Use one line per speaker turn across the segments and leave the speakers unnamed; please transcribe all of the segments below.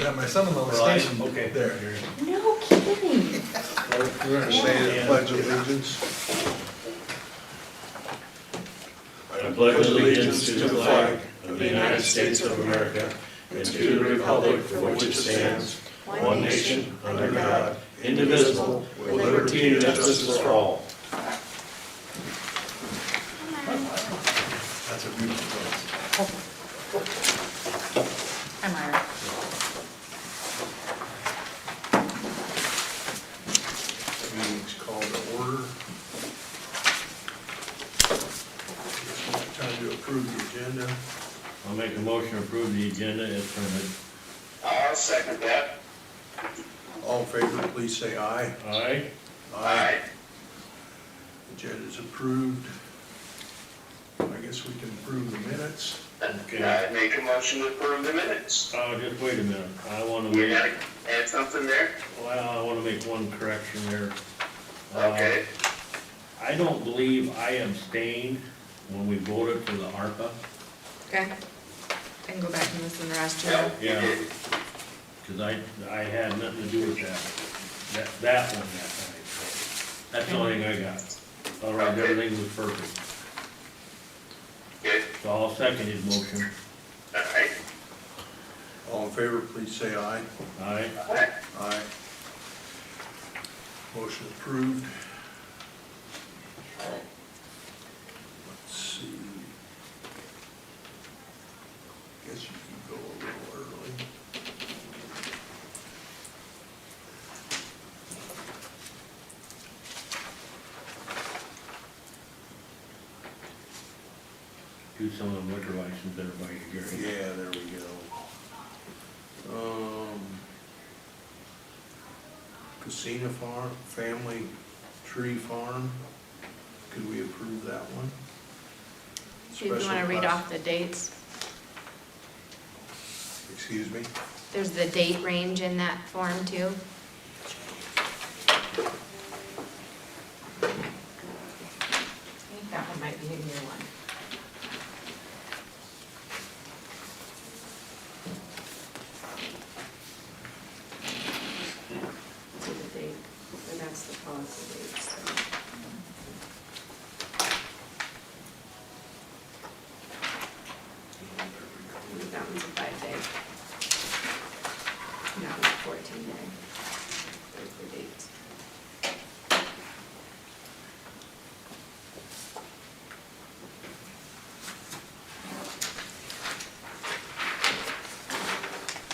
got my son-in-law
Right,
stationed
okay.
there.
No kidding.
We're gonna say the pledge of allegiance.
I pledge allegiance to the flag of the United States of America and to the republic for which it stands, one nation, under God, indivisible, with liberty and justice for all.
That's a beautiful place.
Hi, Myra.
Meeting's called to order. Time to approve the agenda.
I'll make a motion to approve the agenda as printed.
I'll second that.
All in favor, please say aye.
Aye?
Aye.
Agenda's approved. I guess we can approve the minutes.
Okay.
I make a motion to approve the minutes.
Oh, just wait a minute. I want to
You
make,
gotta add something there?
well, I want to make one correction there.
Okay.
I don't believe I abstained when we voted for the ARPA.
Okay. I can go back and listen to the rest of
No,
it.
you
Yeah.
did.
Because I had nothing to do with that one that night. So that's the only thing I got. Otherwise, everything was perfect.
Good.
So I'll second his motion.
All right.
All in favor, please say aye.
Aye?
Aye.
Aye. Motion approved. Let's see. Guess you can go a little early.
Do some of the liquor license, everybody, Gary.
Yeah, there we go. Casino Farm, Family Tree Farm, could we approve that one?
Do you want to
Special
read
class-
off the dates?
Excuse me?
There's the date range in that form too. I think that one might be a new one. See the date, or that's the policy date, so. That one's a 5-day. That one's a 14-day. There's the dates.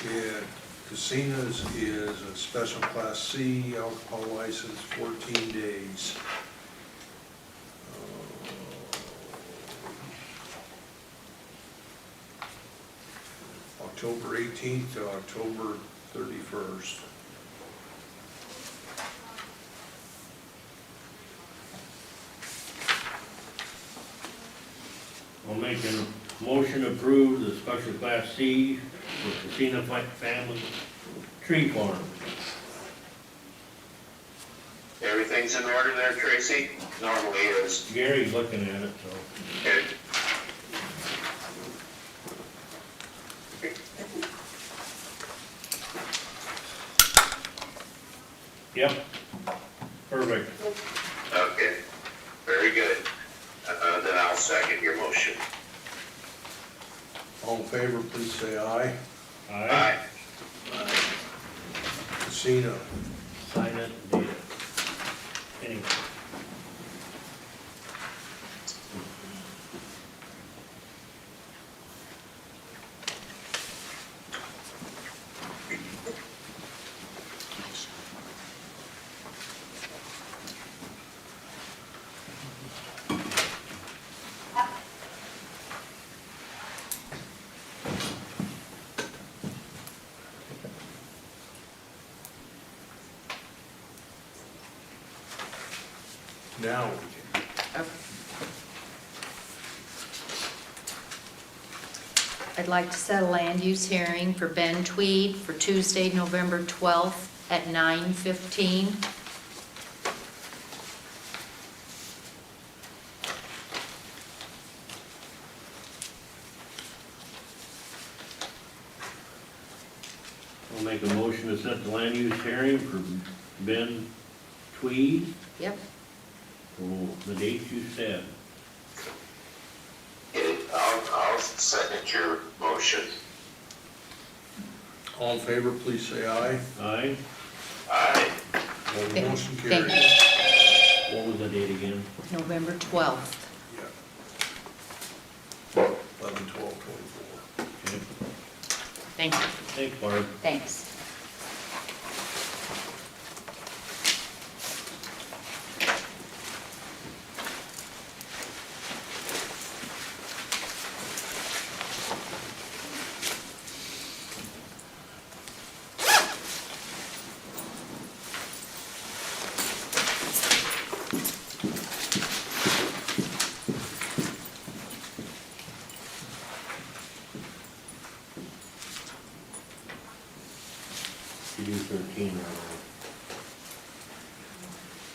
Yeah, casinos is a special class C, alcohol license, 14 days. October 18th to October 31st.
I'll make a motion to approve the special class C for Casino Family Tree Farm.
Everything's in order there, Tracy? Normally is.
Gary's looking at it, so.
Good.
Yep. Perfect.
Okay. Very good. Then I'll second your motion.
All in favor, please say aye.
Aye.
Casino.
Sign it and date it. Anyway.
Now we can.
Okay. I'd like to set a land use hearing for Ben Tweed for Tuesday, November 12th at 9:15.
I'll make a motion to set the land use hearing for Ben Tweed
Yep.
for the dates you said.
I'll second your motion.
All in favor, please say aye.
Aye.
Aye.
Motion
Thank
carries.
you.
What was the date again?
November 12th.
Yeah. 11/12/24.
Okay.
Thank you.
Thanks, Barb.
Thanks.
You do 13 right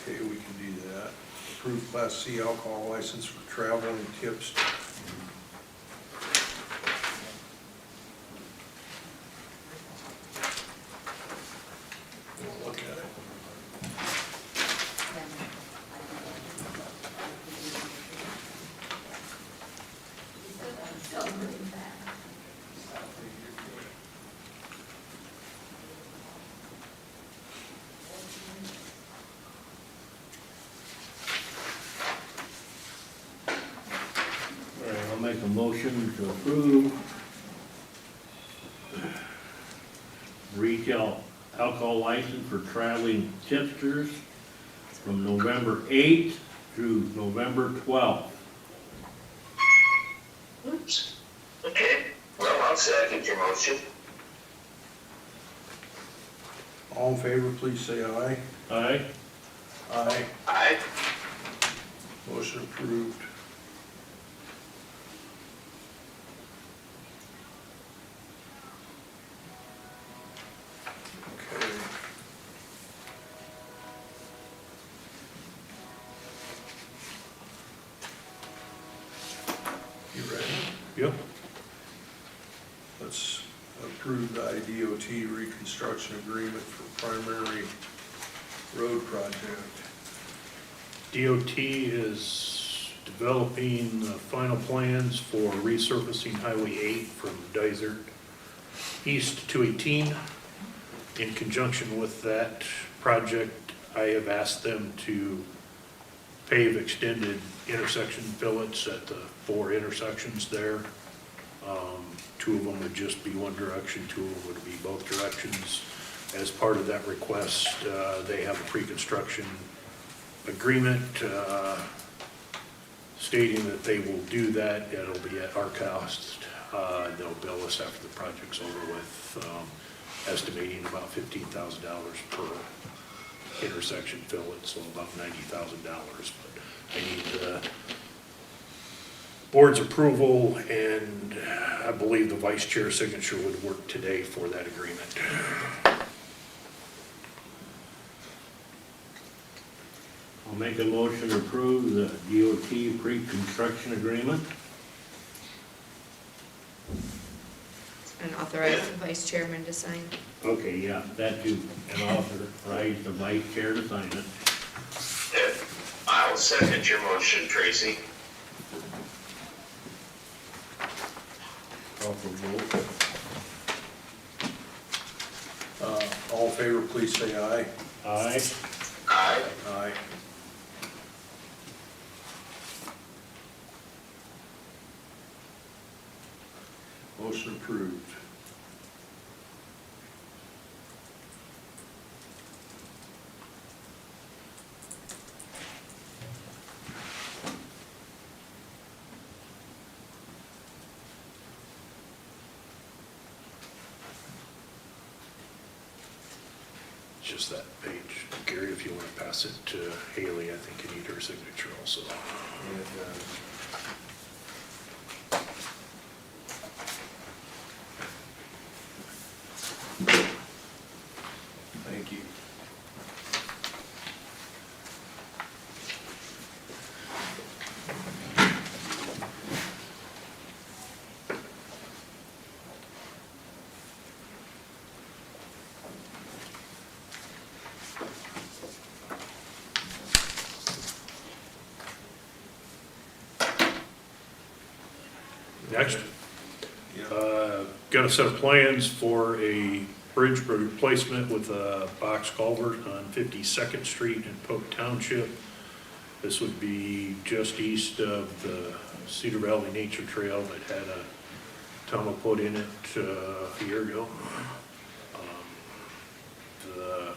Okay, we can do that. Approved Class C alcohol license for traveling tips. We'll look at it.
All right, I'll make a motion to approve retail alcohol license for traveling tipsters from November 8th through November 12th.
Oops. Okay, well, I'll second your motion.
All in favor, please say aye.
Aye?
Aye.
Aye.
Motion approved. Okay. You ready?
Yep.
Let's approve the IDOT reconstruction agreement for primary road project.
DOT is developing the final plans for resurfacing Highway 8 from Dysart east to 18. In conjunction with that project, I have asked them to pave extended intersection billets at the 4 intersections there. 2 of them would just be one direction, 2 of them would be both directions. As part of that request, they have a pre-construction agreement stating that they will do that. It'll be at our cost. They'll bill us after the project's over with, estimating about $15,000 per intersection fillet, so about $90,000. But I need the board's approval, and I believe the vice chair's signature would work today for that agreement.
I'll make a motion to approve the DOT pre-construction agreement.
And authorize the vice chairman to sign.
Okay, yeah, that too, and authorize the vice chair to sign it.
I'll second your motion, Tracy.
Call for vote.
All in favor, please say aye.
Aye.
Aye.
Aye. Motion approved.
Just that page. Gary, if you want to pass it to Haley, I think you need her signature also.
Thank you.
Next,
Yeah.
got a set of plans for a bridge replacement with a box culvert on 52nd Street in Polk Township. This would be just east of the Cedar Valley Nature Trail that had a tunnel put in it a year ago. The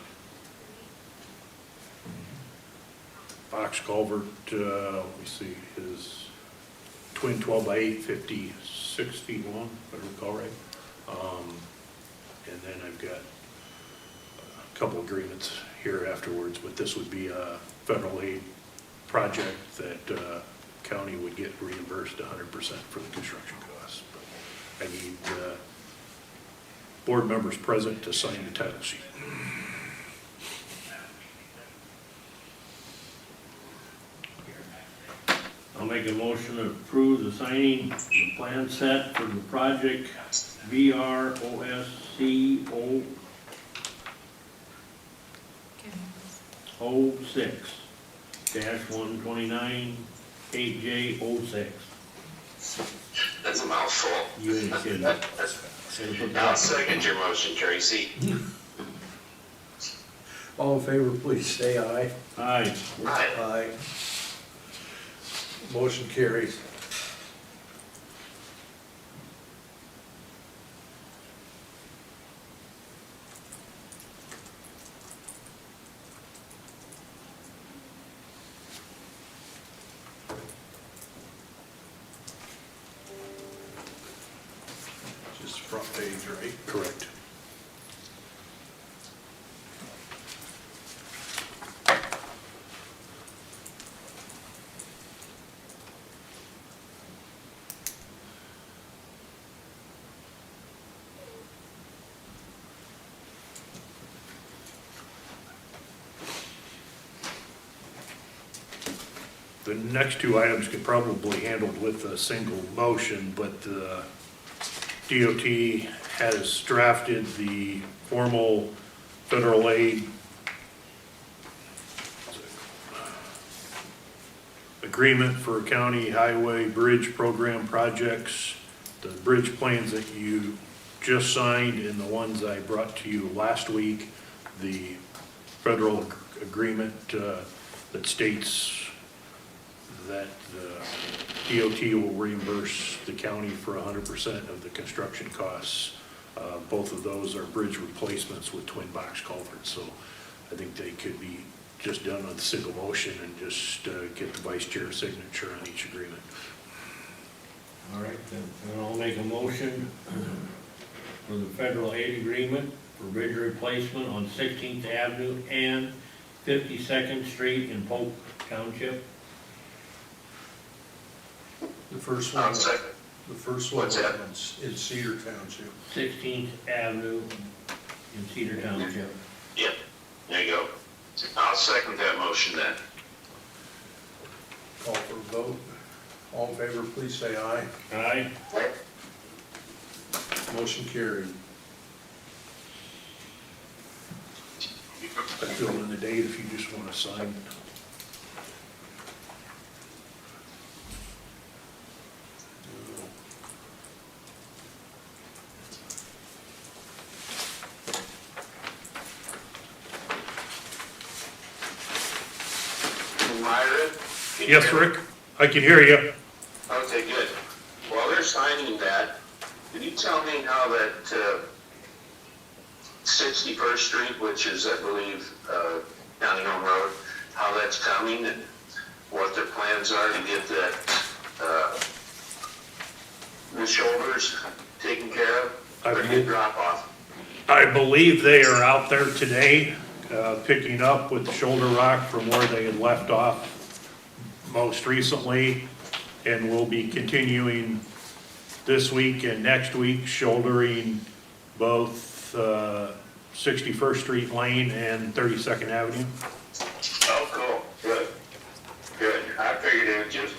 box culvert, let me see, is twin 12 by 8, 56 feet long, if I recall right. And then I've got a couple agreements here afterwards, but this would be a federal aid project that county would get reimbursed 100% for the construction costs. But I need board members present to sign the title sheet.
I'll make a motion to approve the signing the plan set for the project VROSCO 06-129 8J06.
That's a mouthful.
You ain't kidding.
I'll second your motion, Tracy.
All in favor, please say aye.
Aye.
Aye.
Aye. Motion carries. Just front page, right?
Correct. The next two items could probably be handled with a single motion, but the DOT has drafted the formal federal aid agreement for county highway bridge program projects. The bridge plans that you just signed and the ones I brought to you last week, the federal agreement that states that the DOT will reimburse the county for 100% of the construction costs. Both of those are bridge replacements with twin box culverts, so I think they could be just done on a single motion and just get the vice chair's signature on each agreement.
All right, then I'll make a motion for the federal aid agreement for bridge replacement on 16th Avenue and 52nd Street in Polk Township.
The first
I'll
one,
second.
the first one
What's that?
in Cedar Township.
16th Avenue in Cedar Township.
Yep, there you go. I'll second that motion then.
Call for a vote. All in favor, please say aye.
Aye.
Motion carried. I fill in the date if you just want to sign.
Myron? Can you
Yes,
hear me?
Rick, I can hear you.
Okay, good. While they're signing that, can you tell me how that 61st Street, which is, I believe, County Home Road, how that's coming and what their plans are to get that, the shoulders taken care of? Pretty good drop off.
I believe they are out there today, picking up with the shoulder rock from where they had left off most recently, and will be continuing this week and next week, shouldering both 61st Street Lane and 32nd Avenue.
Oh, cool, good, good. I figured it was just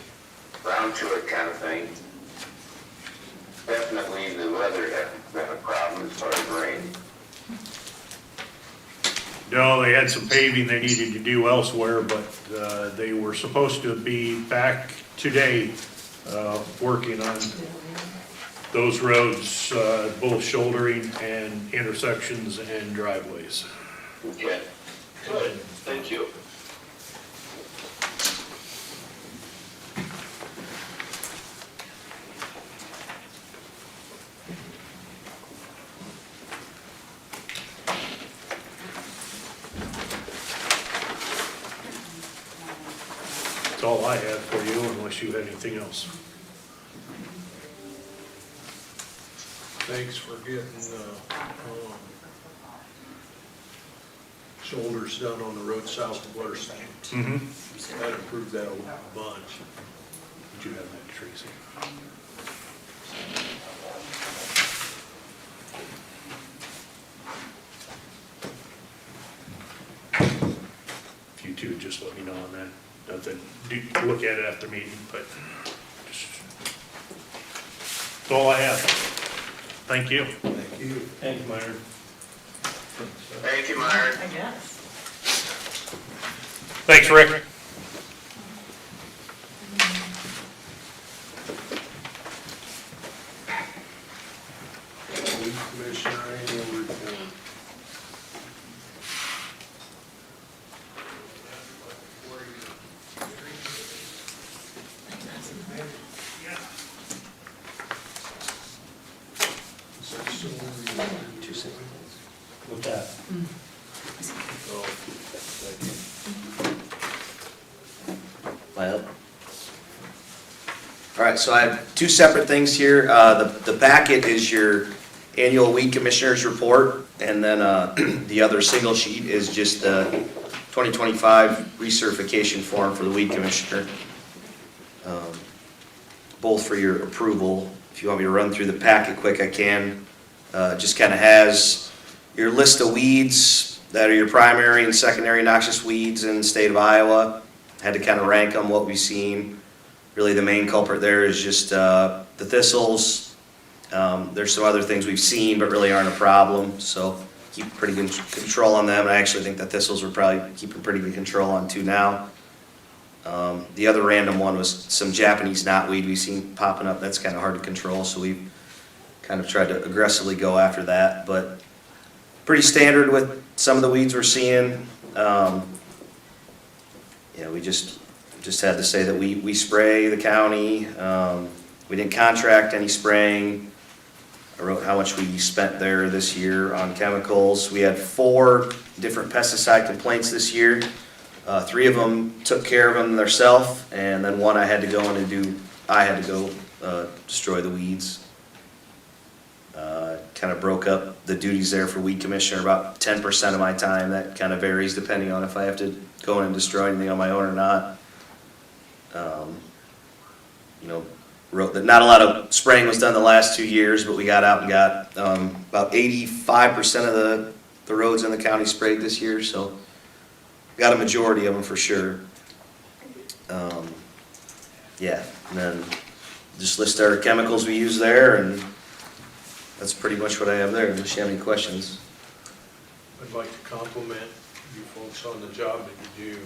round to it kind of thing. Definitely the weather hasn't been a problem as far as rain.
No, they had some paving they needed to do elsewhere, but they were supposed to be back today working on those roads, both shouldering and intersections and driveways.
Okay, good, thank you.
That's all I have for you, unless you had anything else.
Thanks for getting, shoulders done on the road south of Waterstown.
Mm-hmm.
That improved that a bunch.
Did you have that, Tracy? If you two just let me know on that. Nothing, look at it after meeting, but just, that's all I have. Thank you.
Thank you.
Thanks, Myron.
Thank you, Myron.
I guess.
Thanks, Rick.
Weed Commissioner annual report. Is that still where you-
What's that?
Oh, thank you.
Well, all right, so I have two separate things here. The packet is your annual weed commissioners report, and then the other single sheet is just the 2025 recertification form for the weed commissioner. Both for your approval. If you want me to run through the packet quick, I can. Just kind of has your list of weeds that are your primary and secondary noxious weeds in the state of Iowa. Had to kind of rank them, what we've seen. Really the main culprit there is just the thistles. There's some other things we've seen but really aren't a problem, so keep pretty good control on them. I actually think the thistles we're probably keeping pretty good control on too now. The other random one was some Japanese knotweed we've seen popping up. That's kind of hard to control, so we've kind of tried to aggressively go after that, but pretty standard with some of the weeds we're seeing. Yeah, we just had to say that we spray the county. We didn't contract any spraying. I wrote how much we spent there this year on chemicals. We had 4 different pesticide complaints this year. 3 of them took care of them themselves, and then one I had to go in and do. I had to go destroy the weeds. Kind of broke up the duties there for weed commissioner, about 10% of my time. That kind of varies depending on if I have to go in and destroy anything on my own or not. You know, wrote that not a lot of spraying was done the last 2 years, but we got out and got about 85% of the roads in the county sprayed this year, so got a majority of them for sure. Yeah, and then just list our chemicals we use there, and that's pretty much what I have there, unless you have any questions.
I'd like to compliment you folks on the job that you do.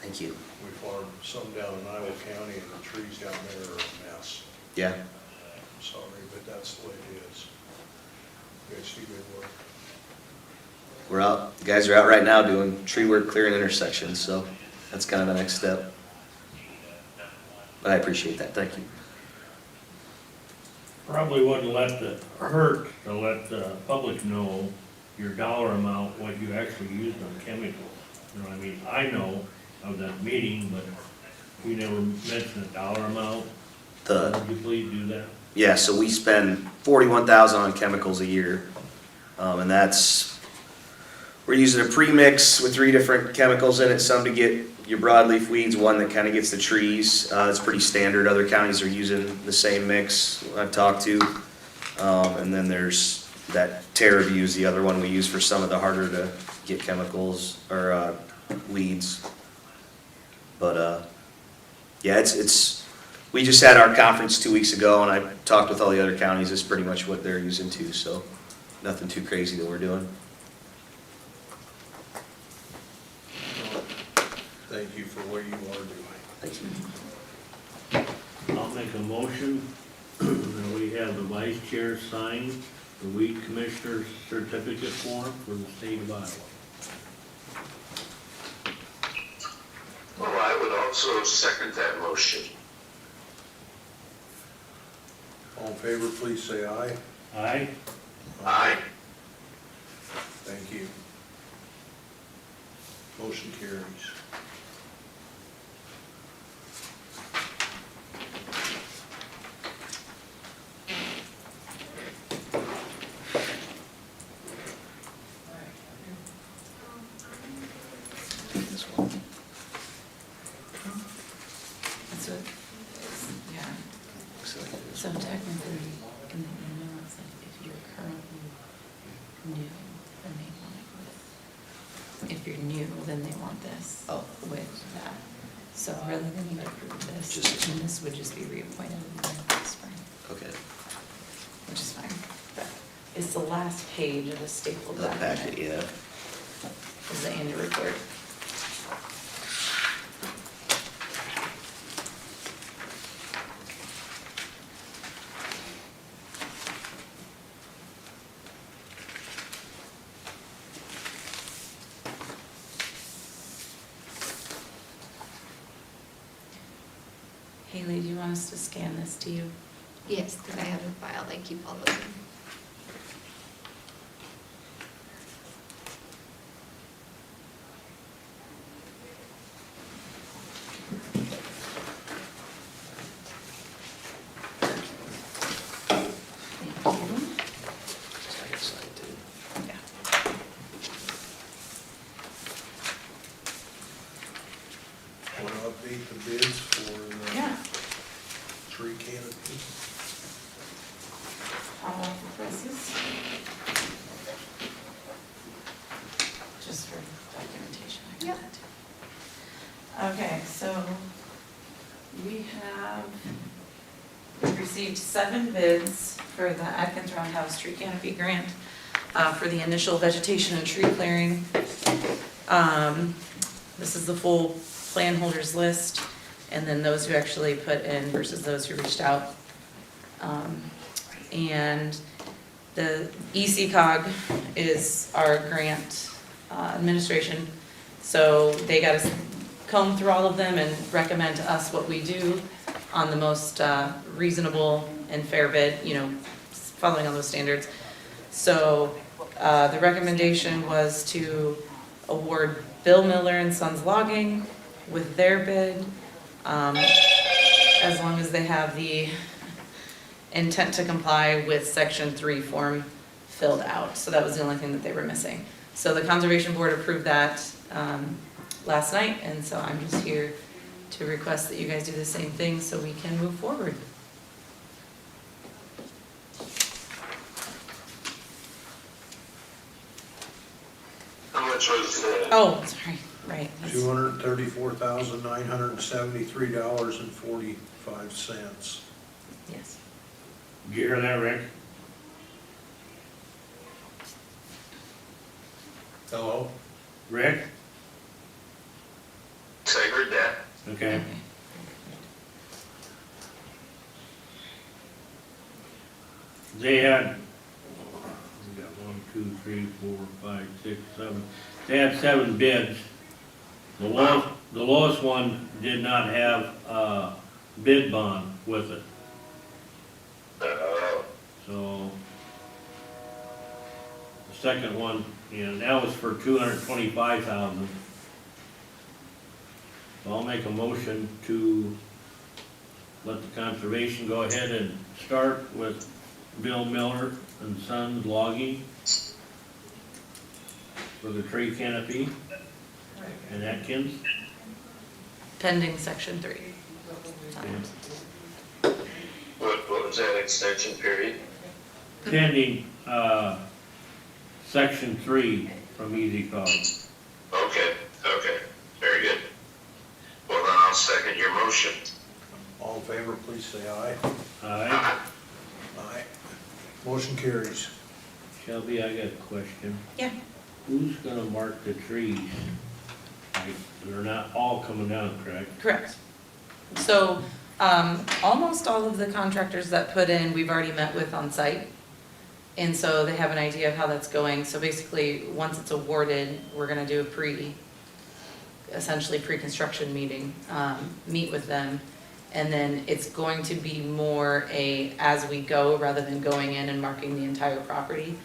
Thank you.
We farm some down in Iowa County, and the trees down there are a mess.
Yeah,
I'm sorry, but that's the way it is. You guys do good work.
we're out, the guys are out right now doing tree work, clearing intersections, so that's kind of the next step. But I appreciate that, thank you.
Probably wouldn't hurt to let the public know your dollar amount, what you actually used on chemicals. You know, I mean, I know of that meeting, but we never mentioned a dollar amount. Would you please do that?
Yeah, so we spend $41,000 on chemicals a year, and we're using a pre-mix with 3 different chemicals in it, some to get your broadleaf weeds, one that kind of gets the trees. It's pretty standard. Other counties are using the same mix I've talked to. And then there's that TerraView is the other one we use for some of the harder to get chemicals or weeds. But yeah, we just had our conference 2 weeks ago, and I talked with all the other counties. It's pretty much what they're using too, so nothing too crazy that we're doing.
Thank you for what you are doing.
Thank you.
I'll make a motion that we have the vice chair sign the weed commissioner's certificate form for the state of Iowa.
Well, I would also second that motion.
All in favor, please say aye.
Aye?
Aye.
Thank you. Motion carries.
So, yeah, so technically, in the email, it's like if you're currently new, then they want it with, if you're new, then they want this with that. So rather than you approve this, and this would just be reappointed in the spring,
Okay,
which is fine. But it's the last page of the stapled
the packet,
document,
yeah.
is the annual report. Haley, do you want us to scan this to you?
Yes, because I have a file, I keep all those in.
Thank you.
I can sign too.
Yeah.
Want to update the bids for the
Yeah.
tree canopy?
Hot off the presses. Just for documentation, I got
Yep.
that too. Okay, so we have received 7 bids for the Atkins Roundhouse Tree Canopy Grant for the initial vegetation and tree clearing. This is the full plan holders list, and then those who actually put in versus those who reached out. And the ECOG is our grant administration, so they got to comb through all of them and recommend to us what we do on the most reasonable and fair bid, you know, following all those standards. So the recommendation was to award Bill Miller and Sons Logging with their bid, as long as they have the intent to comply with Section 3 form filled out. So that was the only thing that they were missing. So the Conservation Board approved that last night, and so I'm just here to request that you guys do the same thing so we can move forward.
How much was the,
Oh, sorry, right. that's-
$234,973.45.
Yes.
Did you hear that, Rick?
Hello?
Rick?
I heard that.
Okay. They had, we got 1, 2, 3, 4, 5, 6, 7. They had 7 bids. The lowest one did not have a bid bond with it, so. The second one, and that was for $225,000. So I'll make a motion to let the conservation go ahead and start with Bill Miller and Sons Logging for the tree canopy in Atkins.
Pending Section 3.
What was that extension period?
Pending, Section 3 from Easy Cog.
Okay, very good. Well, then I'll second your motion.
All in favor, please say aye.
Aye.
Aye. Motion carries.
Shelby, I got a question.
Yeah.
Who's gonna mark the trees? Like, they're not all coming down, correct?
Correct. So, Almost all of the contractors that put in, we've already met with on site. And so they have an idea of how that's going. So basically, once it's awarded, we're gonna do essentially pre-construction meeting, meet with them. And then it's going to be more as we go rather than going in and marking the entire property.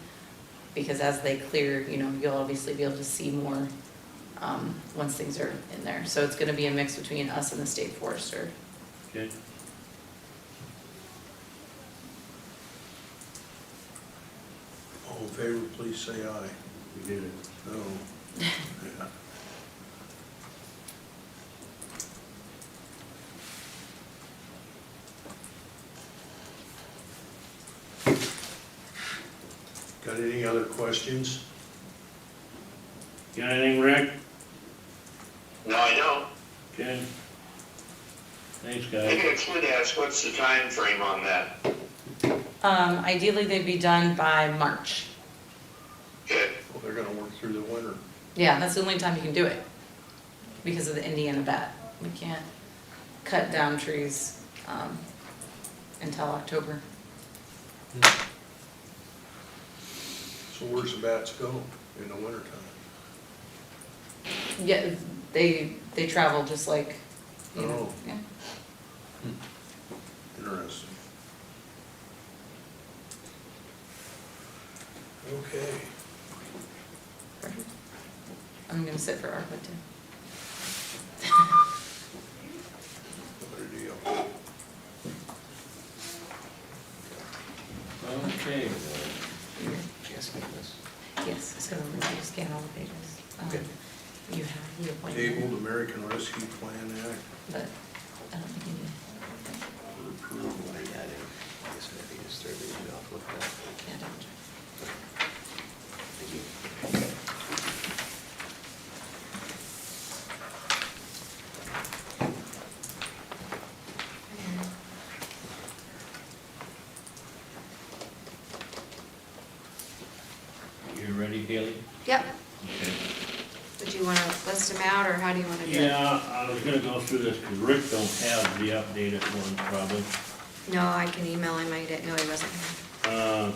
Because as they clear, you'll obviously be able to see more, once things are in there. So it's gonna be a mix between us and the state forester.
Okay.
All in favor, please say aye.
We did it.
No. Yeah. Got any other questions?
Got anything, Rick?
No, I don't.
Okay. Thanks,
Maybe
guys.
I could ask, what's the time frame on that?
Ideally, they'd be done by March.
Good.
Well, they're gonna work through the winter.
Yeah, that's the only time you can do it, because of the Indiana bat. We can't cut down trees, until October.
So where's the bats go in the wintertime?
Yeah, they travel just like,
Oh.
yeah.
Interesting. Okay.
Perfect. I'm gonna sit for ARPA too.
What a deal.
Okay.
Yes, so you scan all the pages.
Okay.
You have the appointment,
Tabled American Rescue Plan Act
but I don't think you need.
for approval.
Yeah, don't.
You ready, Haley?
Yep.
Okay.
Would you want to list them out, or how do you want to do it?
Yeah, I was gonna go through this, because Rick don't have the updated one, probably.
No, I can email him, I didn't know he wasn't here.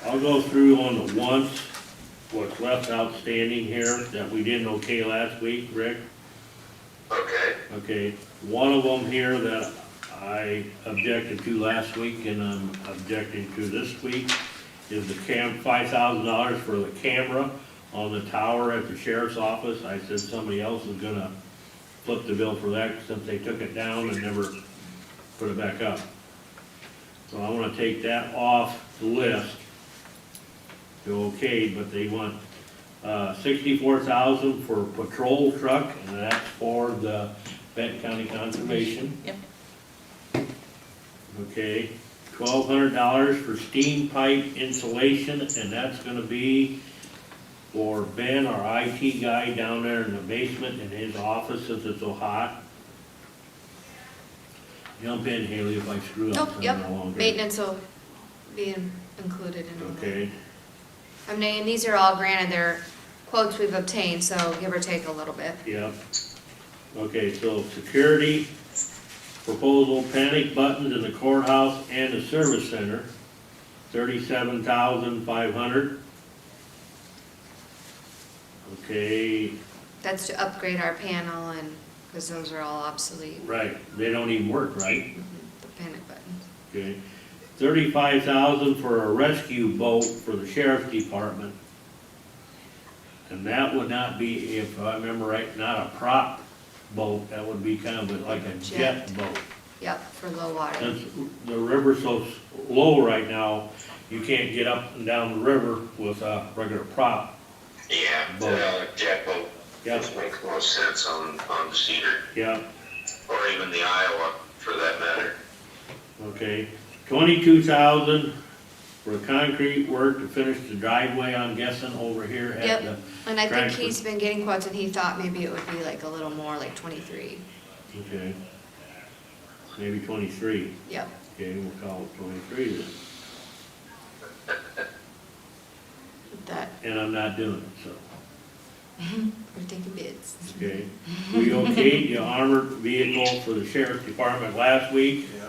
I'll go through on the wants, what's left outstanding here that we didn't okay last week, Rick.
Okay.
Okay, one of them here that I objected to last week and I'm objecting to this week is the $5,000 for the camera on the tower at the sheriff's office. I said somebody else is gonna flip the bill for that since they took it down and never put it back up. So I wanna take that off the list. Go okay, but they want, $64,000 for patrol truck, and that's for the Benton County Conservation.
Yep.
Okay, $1,200 for steam pipe insulation, and that's gonna be for Ben, our IT guy down there in the basement in his office since it's so hot. Jump in, Haley, if I screw up
Nope,
something
yep,
along here.
maintenance will be included in all that.
Okay,
I mean, these are all granted, they're quotes we've obtained, so give or take a little bit.
yep. Okay, so security, proposal panic buttons in the courthouse and the service center, $37,500. Okay,
That's to upgrade our panel and, because those are all obsolete,
right, they don't even work, right?
the panic buttons.
Okay, $35,000 for a rescue boat for the sheriff's department. And that would not be, if I remember right, not a prop boat, that would be kind of like a jet boat.
Yep, for low water.
Since the river's so low right now, you can't get up and down the river with a regular prop.
Yeah, jet boat.
Yep.
Which makes most sense on the Cedar,
Yeah,
or even the Iowa, for that matter.
okay. $22,000 for concrete work to finish the driveway, I'm guessing, over here at
Yep.
the.
And I think
transfer.
he's been getting quotes, and he thought maybe it would be like a little more, like 23.
Okay. Maybe 23.
Yep.
Okay, we'll call it 23 then.
That,
And I'm not doing it, so.
We're taking bids.
Okay. We okayed the armored vehicle for the sheriff's department last week.
Yeah.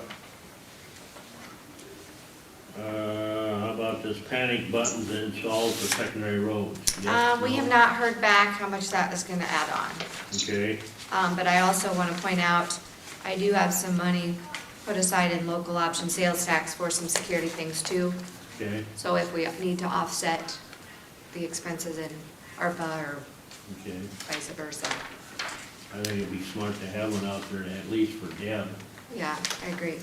How about this panic buttons installed for secondary roads? Yes,
We
no?
have not heard back how much that is gonna add on.
Okay,
But I also wanna point out, I do have some money put aside in local option sales tax for some security things too.
okay,
So if we need to offset the expenses in ARPA or
okay.
vice versa.
I think it'd be smart to have one out there at least for Deb.
Yeah, I agree.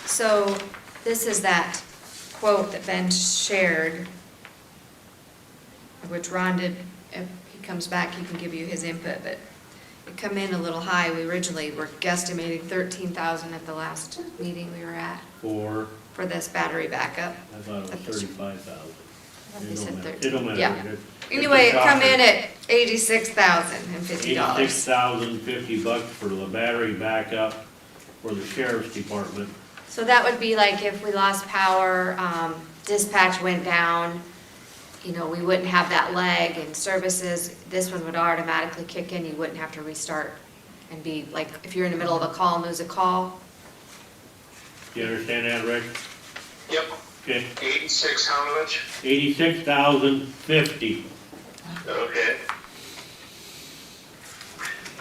So this is that quote that Ben shared, which Ron did, if he comes back, he can give you his input, but it come in a little high. We originally were guesstimating 13,000 at the last meeting we were at
For,
for this battery backup.
I thought it was 35,000.
They said
It
13.
don't matter.
Yeah.
It's
Anyway,
a
it come
shocker.
in at $86,050.
$86,050 for the battery backup for the sheriff's department.
So that would be like if we lost power, dispatch went down, you know, we wouldn't have that lag in services. This one would automatically kick in, you wouldn't have to restart and be like, if you're in the middle of a call and lose a call.
Do you understand that, Rick?
Yep,
Okay,
86, how much?
$86,050.
Okay.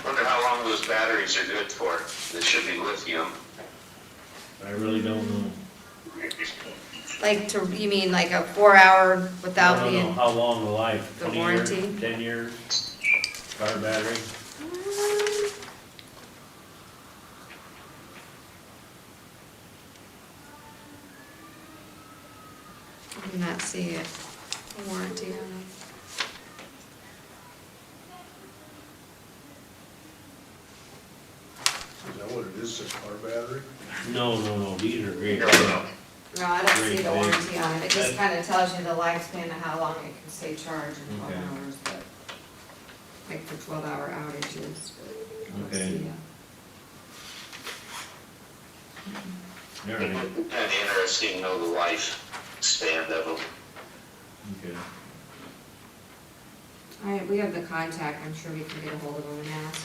Wonder how long those batteries are good for. They should be lithium.
I really don't know.
Like to, you mean like a 4-hour without
I don't know
being?
how long the life,
The
20 years,
warranty?
10 years, car battery?
I did not see it, a warranty on it.
Is that what it is, a car battery?
No, these are great.
No.
No, I don't see the
Great,
warranty on it, it just
That-
kinda tells you the lifespan of how long it can stay charged in 12
Okay.
hours, but, like for 12-hour outages. I don't
Okay.
see it.
All right,
Kind of interesting to know the lifespan of them.
okay.
We have the contact, I'm sure we can get a hold of them and ask.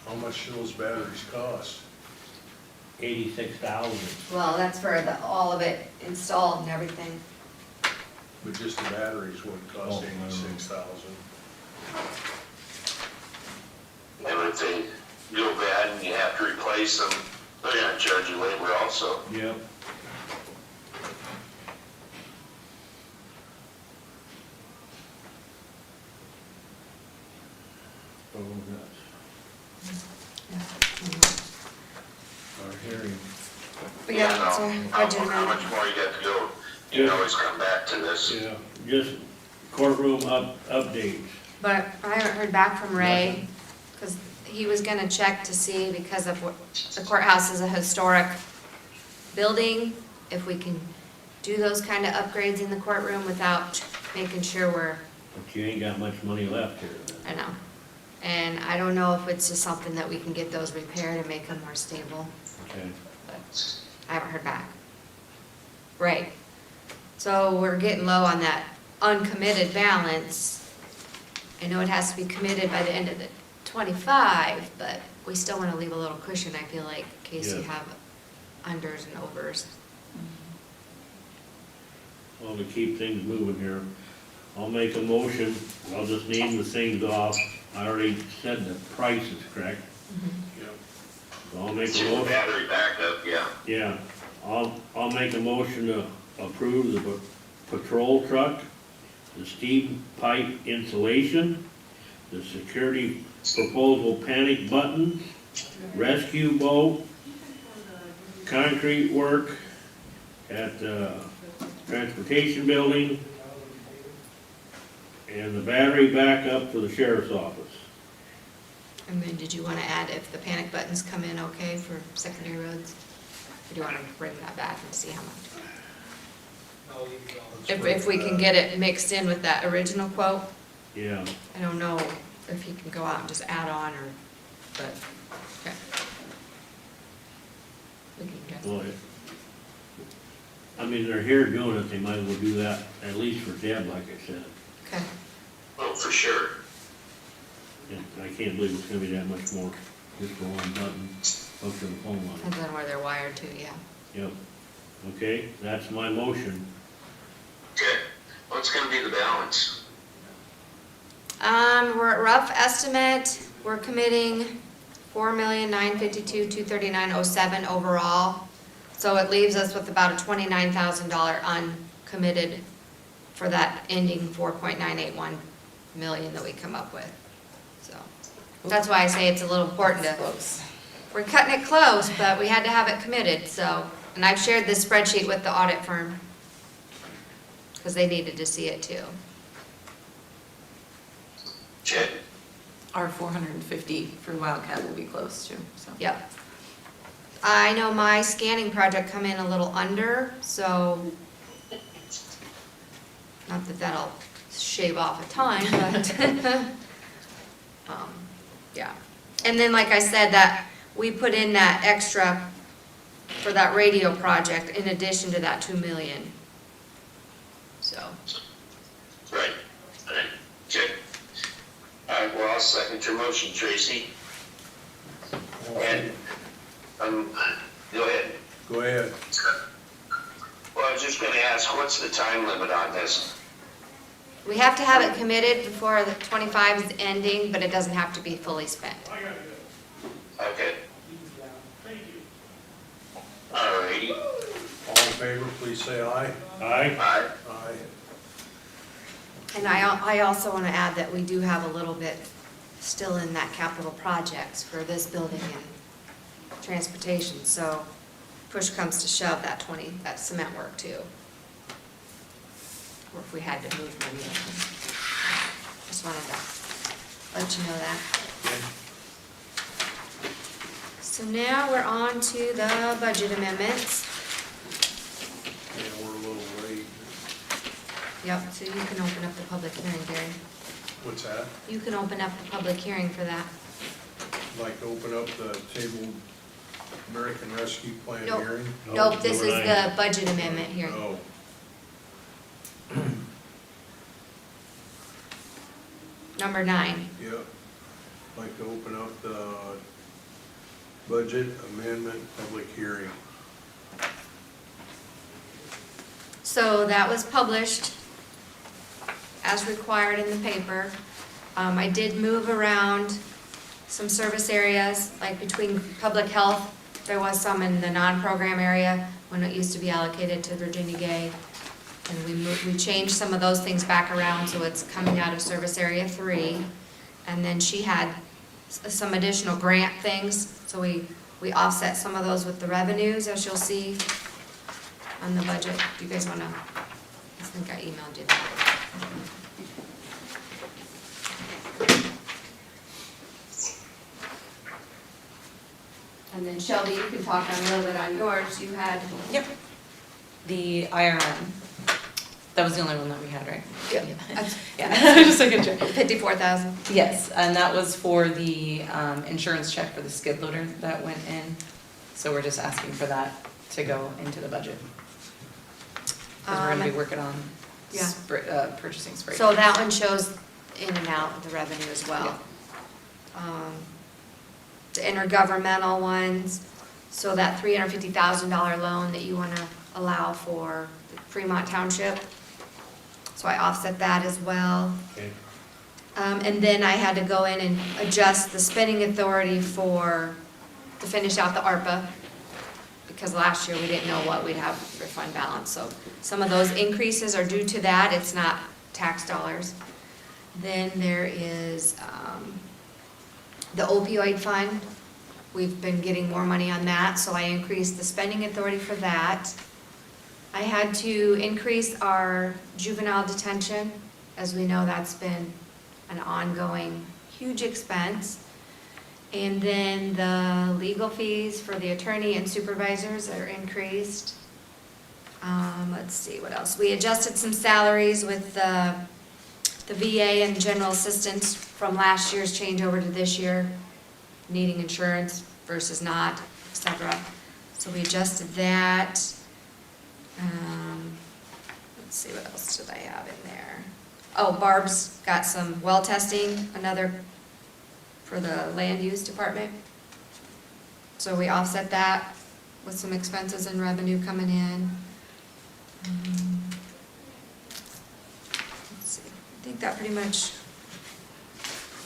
How much do those batteries cost?
86,000.
Well, that's for all of it installed and everything.
But just the batteries would cost
Oh, I don't know.
86,000.
And if they go bad and you have to replace them, they're gonna charge you labor also.
Yep. Oh, nuts. Our hearing.
But yeah,
no,
it's a
how
budget
how much
amendment.
more you got to go? You can always come back to this.
Yeah, just courtroom updates.
But I haven't heard back from Ray, because he was gonna check to see, because of what, the courthouse is a historic building, if we can do those kind of upgrades in the courtroom without making sure we're,
But you ain't got much money left here.
I know. And I don't know if it's just something that we can get those repaired and make them more stable,
Okay.
but I haven't heard back. Right. So we're getting low on that uncommitted balance. I know it has to be committed by the end of the 25, but we still want to leave a little cushion, I feel like, in case you
Yeah.
have unders and overs.
Well, to keep things moving here, I'll make a motion, I'll just name the things off. I already said the price is correct,
Yeah.
so I'll make
It's
a
your
motion.
battery backup, yeah.
Yeah, I'll make a motion to approve the patrol truck, the steam pipe insulation, the security proposal panic button, rescue boat, concrete work at the transportation building, and the battery backup for the sheriff's office.
And then did you want to add if the panic buttons come in okay for secondary roads? Or do you want to bring that back and see how much? If we can get it mixed in with that original quote,
Yeah,
I don't know if he can go out and just add on or, but, okay. We can get,
well, they're here doing it, they might as well do that, at least for Deb, like I said.
okay.
Well, for sure.
Yeah, I can't believe it's gonna be that much more, just for one button, hooked to the phone line.
Depends on where they're wired to, yeah.
Yep, okay, that's my motion.
Okay, what's gonna be the balance?
We're at rough estimate, we're committing 4,952,239.07 overall. So it leaves us with about a $29,000 uncommitted for that ending 4.981 million that we come up with. So, that's why I say it's a little important to,
Close.
we're cutting it close, but we had to have it committed, so. And I've shared this spreadsheet with the audit firm, because they needed to see it too.
Okay,
Our 450 for Wildcat will be close too, so.
Yep. I know my scanning project come in a little under, so, not that that'll shave off a ton, but, yeah. And then, like I said, that, we put in that extra for that radio project in addition to that 2 million. So,
right, okay. All right, well, I'll second your motion, Tracy. And, go ahead.
Go ahead.
Well, I was just gonna ask, what's the time limit on this?
we have to have it committed before the 25 is ending, but it doesn't have to be fully spent.
Okay. All righty.
All in favor, please say aye.
Aye?
Aye.
Aye.
And I also want to add that we do have a little bit still in that capital projects for this building and transportation, so push comes to shove, that cement work too. Or if we had to move money. Just wanted to let you know that. So now we're on to the budget amendments.
Yeah, we're a little late.
Yep, so you can open up the public hearing, Gary.
What's that?
You can open up the public hearing for that.
Like to open up the table American Rescue Plan
Nope.
hearing?
Nope, this is
number
the budget amendment hearing.
Oh,
Number 9.
yeah. Like to open up the budget amendment public hearing.
So that was published as required in the paper. I did move around some service areas, like between public health, there was some in the non-program area when it used to be allocated to Virginia Gay. And we changed some of those things back around, so it's coming out of service area 3. And then she had some additional grant things, so we offset some of those with the revenues, as you'll see on the budget. Do you guys wanna, I think I emailed you that. And then Shelby, you can talk on a little bit on yours, you had.
Yep. The IRM, that was the only one that we had, right?
Yep.
Yeah, just making sure.
54,000.
Yes, and that was for the insurance check for the skid loader that went in. So we're just asking for that to go into the budget. Because we're gonna be working on
Yeah.
purchasing spray.
So that one shows in and out of the revenue as well. The intergovernmental ones, so that $350,000 loan that you wanna allow for Fremont Township. So I offset that as well.
Okay.
And then I had to go in and adjust the spending authority to finish out the ARPA, because last year we didn't know what we'd have for fund balance. So some of those increases are due to that, it's not tax dollars. Then there is the opioid fund. We've been getting more money on that, so I increased the spending authority for that. I had to increase our juvenile detention. As we know, that's been an ongoing huge expense. And then the legal fees for the attorney and supervisors are increased. Let's see, what else? We adjusted some salaries with the VA and general assistants from last year's change over to this year, needing insurance versus not, etc. So we adjusted that. Let's see, what else did I have in there? Oh, Barb's got some well testing, another for the land use department. So we offset that with some expenses and revenue coming in. Let's see, I think that pretty much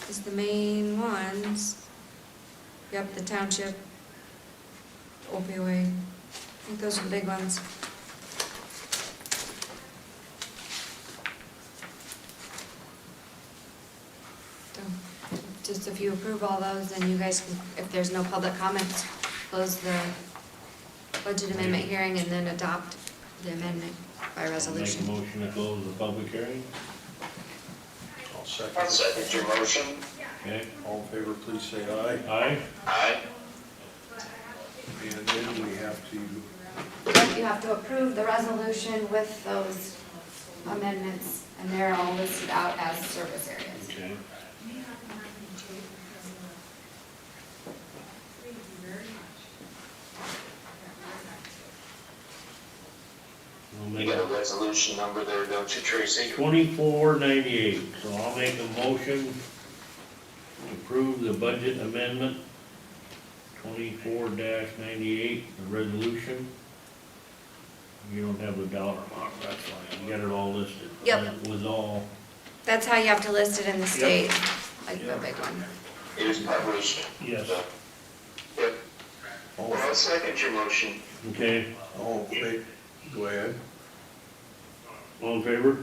is the main ones. Yep, the township opioid, I think those are the big ones. So, just if you approve all those, then you guys can, if there's no public comments, close the budget amendment hearing and then adopt the amendment by resolution.
Make a motion to close the public hearing.
I'll second
I'll
it.
second your motion.
Okay,
All in favor, please say aye.
aye?
Aye.
And then we have to,
Yep, you have to approve the resolution with those amendments, and they're all listed out as service areas.
Okay. I'll
You
make
got a resolution number there, don't you, Tracy?
2498, so I'll make a motion to approve the budget amendment 24-98, the resolution. You don't have the dollar amount, that's fine, you got it all listed.
Yep.
It was all,
That's how you have to list it in the state, like the big one.
It is published.
yes,
Yep.
all,
Well, I'll second your motion.
okay,
all in favor, go ahead.
all in favor?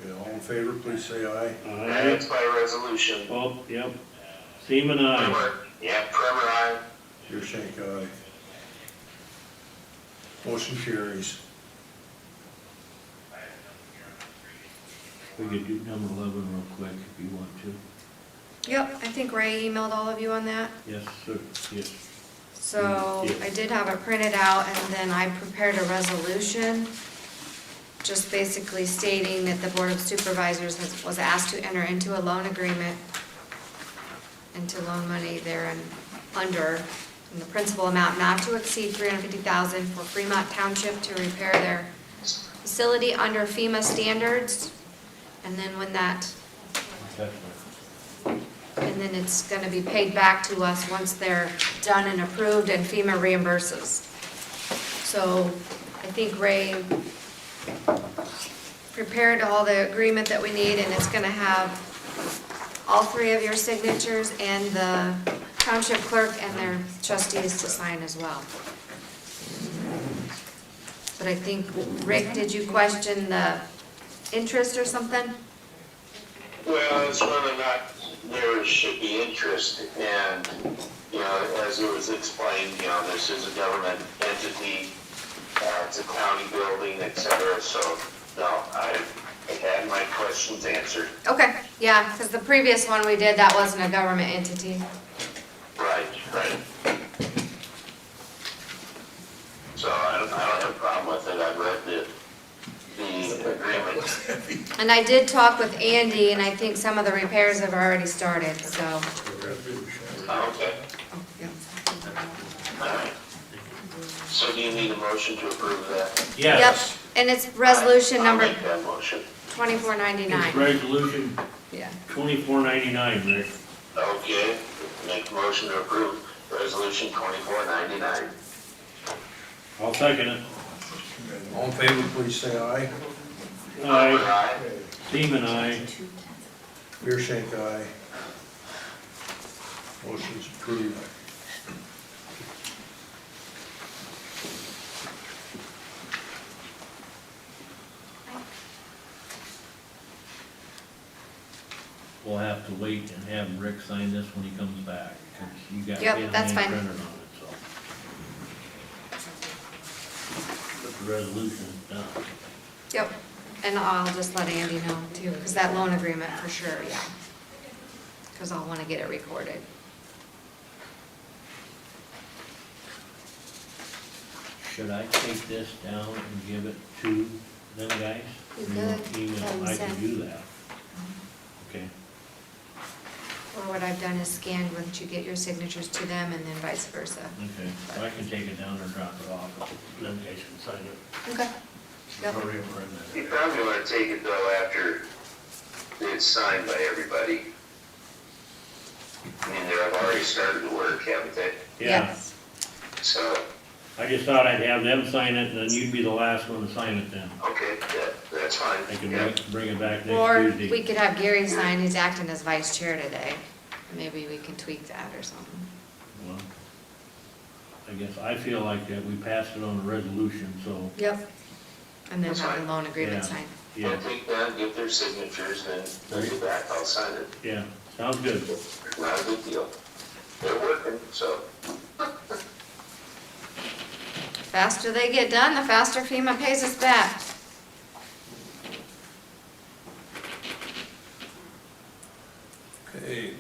Yeah, all in favor, please say aye.
Aye.
That's by resolution.
Oh, yep, Seaman, aye.
Primer, yeah, Primer, aye.
Your shank aye. Motion carries.
We could do number 11 real quick if you want to.
Yep, I think Ray emailed all of you on that.
Yes, sir, yes.
So
Yeah.
I did have it printed out, and then I prepared a resolution, just basically stating that the Board of Supervisors was asked to enter into a loan agreement and to loan money there under, in the principal amount not to exceed $350,000 for Fremont Township to repair their facility under FEMA standards. And then when that,
Okay.
and then it's gonna be paid back to us once they're done and approved and FEMA reimburses. So I think Ray prepared all the agreement that we need, and it's gonna have all three of your signatures and the township clerk and their trustees to sign as well. But I think, Rick, did you question the interest or something?
Well, it's whether or not there should be interest, and, you know, as it was explained, you know, this is a government entity, it's a county building, et cetera, so, no, I had my questions answered.
Okay, yeah, because the previous one we did, that wasn't a government entity.
Right, right. So I don't have a problem with it, I've read the agreement.
And I did talk with Andy, and I think some of the repairs have already started, so.
Okay,
Oh, yeah.
all right. So do you need a motion to approve that?
Yes.
Yep, and it's resolution number
I'll make that motion.
2499.
It's resolution
Yeah.
2499, Rick.
Okay, make a motion to approve resolution 2499.
I'll second it.
All in favor, please say aye.
Aye. Seaman, aye.
Your shank aye. Motion's approved.
We'll have to wait and have Rick sign this when he comes back, because you got
Yep,
his
that's
name
fine.
printed on it, so. But the resolution's done.
Yep, and I'll just let Andy know too, because that loan agreement for sure, yeah. Because I'll want to get it recorded.
Should I take this down and give it to them guys?
You
Or
could,
want email?
have them
I
send.
can do that. Okay,
Or what I've done is scanned once you get your signatures to them, and then vice versa.
okay, so I can take it down or drop it off, them guys can sign it.
Okay. Yep.
Hurry up, run that.
You probably want to take it though after it's signed by everybody. I mean, they've already started to work, haven't they?
Yeah,
Yes.
So,
I just thought I'd have them sign it, and then you'd be the last one to sign it then.
okay, that's fine.
I can
Yeah.
bring it back
Or
next Tuesday.
we could have Gary sign, he's acting as vice chair today. Maybe we can tweak that or something.
Well, I guess I feel like that we passed it on a resolution, so,
Yep. And then
That's
have the
fine.
loan agreement
Yeah.
signed.
yeah,
I'll take that, get their signatures, then bring it back, I'll sign it.
yeah, sounds good.
Not a big deal. They're working, so.
Faster they get done, the faster FEMA pays us back.
Okay.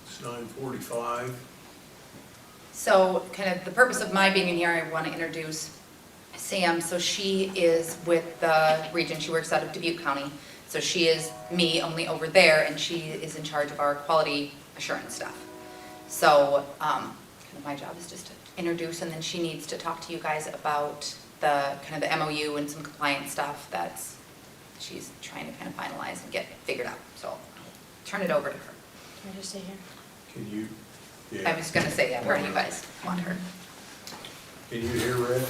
It's 9:45.
So kind of the purpose of my being in here, I want to introduce Sam. So she is with the region, she works out of Dubuque County. So she is me, only over there, and she is in charge of our quality assurance stuff. So kind of my job is just to introduce, and then she needs to talk to you guys about the kind of the MOU and some compliance stuff that's she's trying to kind of finalize and get figured out. So I'll turn it over to her.
Can I just stay here?
Can you,
I
yeah,
was gonna say, yeah, where do you guys want her?
can you hear Red?